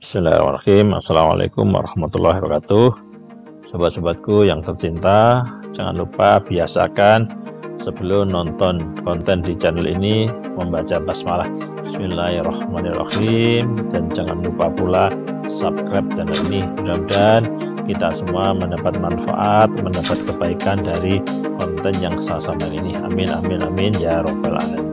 Bismillahirrahmanirrahim. Assalamualaikum warahmatullahi wabarakatuh. Sobat-sobatku yang tercinta, jangan lupa biasakan sebelum nonton konten di channel ini membaca basmalah Bismillahirrahmanirrahim, dan jangan lupa pula subscribe channel ini. Mudah-mudahan kita semua mendapat manfaat, mendapat kebaikan dari konten yang saya sampaikan ini. Amin amin amin ya robbal alamin.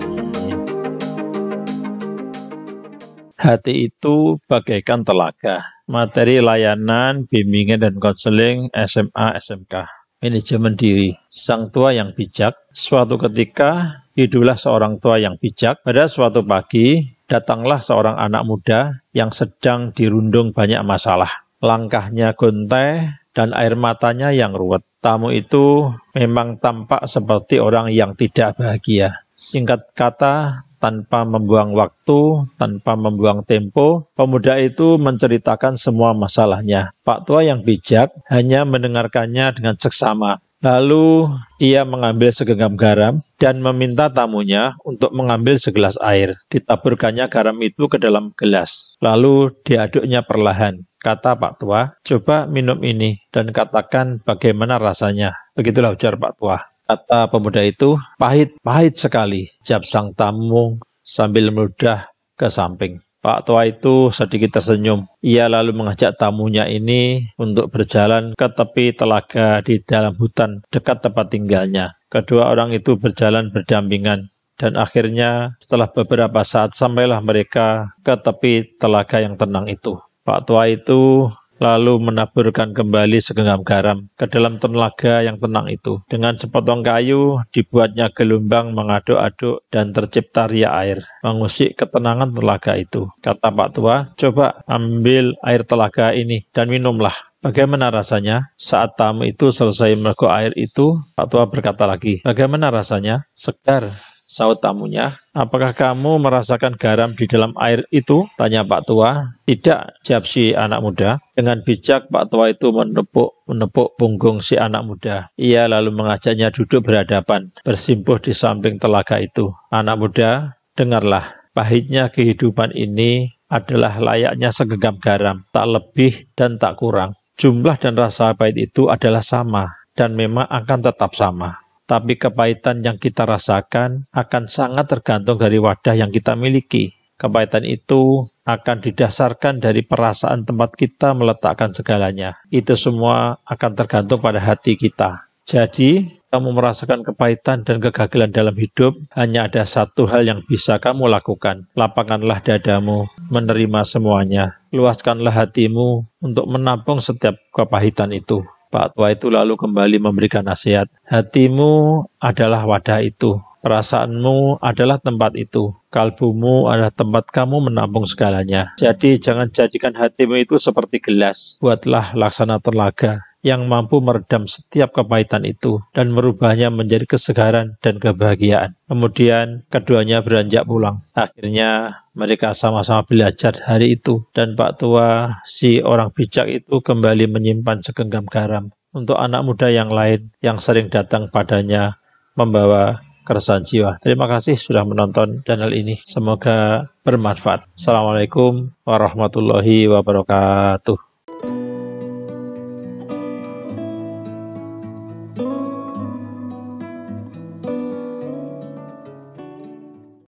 Hati itu bagaikan telaga. Materi layanan, bimbingan dan konseling SMA SMK. Manajemen diri. Sang tua yang bijak. Suatu ketika hiduplah seorang tua yang bijak. Pada suatu pagi datanglah seorang anak muda yang sedang dirundung banyak masalah. Langkahnya gontai dan air matanya yang ruwet. Tamu itu memang tampak seperti orang yang tidak bahagia. Singkat kata, tanpa membuang waktu, tanpa membuang tempo, pemuda itu menceritakan semua masalahnya. Pak tua yang bijak hanya mendengarkannya dengan seksama. Lalu ia mengambil segenggam garam dan meminta tamunya untuk mengambil segelas air. Ditaburkannya garam itu ke dalam gelas. Lalu diaduknya perlahan. Kata Pak tua, coba minum ini dan katakan bagaimana rasanya. Begitulah ujar Pak tua. Kata pemuda itu, pahit sekali, jawab sang tamu sambil meludah ke samping. Pak tua itu sedikit tersenyum. Ia lalu mengajak tamunya ini untuk berjalan ke tepi telaga di dalam hutan dekat tempat tinggalnya. Kedua orang itu berjalan berdampingan. Dan akhirnya setelah beberapa saat sampailah mereka ke tepi telaga yang tenang itu. Pak tua itu lalu menaburkan kembali segenggam garam ke dalam telaga yang tenang itu. Dengan sepotong kayu, dibuatnya gelombang mengaduk-aduk dan tercipta ria air, mengusik ketenangan telaga itu. Kata Pak tua, coba ambil air telaga ini dan minumlah. Bagaimana rasanya? Saat tamu itu selesai meneguk air itu, Pak tua berkata lagi, bagaimana rasanya? Segar, saut tamunya. Apakah kamu merasakan garam di dalam air itu? Tanya Pak tua. Tidak, jawab si anak muda. Dengan bijak Pak tua itu menepuk punggung si anak muda. Ia lalu mengajaknya duduk berhadapan, bersimpuh di samping telaga itu. Anak muda, dengarlah, pahitnya kehidupan ini adalah layaknya segenggam garam, tak lebih dan tak kurang. Jumlah dan rasa pahit itu adalah sama, dan memang akan tetap sama. Tapi kepahitan yang kita rasakan akan sangat tergantung dari wadah yang kita miliki. Kepahitan itu akan didasarkan dari perasaan tempat kita meletakkan segalanya. Itu semua akan tergantung pada hati kita. Jadi, kamu merasakan kepahitan dan kegagalan dalam hidup, hanya ada satu hal yang bisa kamu lakukan. Lapangkanlah dadamu, menerima semuanya. Luaskanlah hatimu untuk menampung setiap kepahitan itu. Pak tua itu lalu kembali memberikan nasihat. Hatimu adalah wadah itu. Perasaanmu adalah tempat itu. Kalbumu adalah tempat kamu menampung segalanya. Jadi jangan jadikan hatimu itu seperti gelas. Buatlah laksana telaga yang mampu meredam setiap kepahitan itu dan merubahnya menjadi kesegaran dan kebahagiaan. Kemudian keduanya beranjak pulang. Akhirnya mereka sama-sama belajar hari itu, dan Pak tua, si orang bijak itu kembali menyimpan segenggam garam untuk anak muda yang lain yang sering datang padanya membawa keresahan jiwa. Terima kasih sudah menonton channel ini. Semoga bermanfaat. Assalamualaikum warahmatullahi wabarakatuh.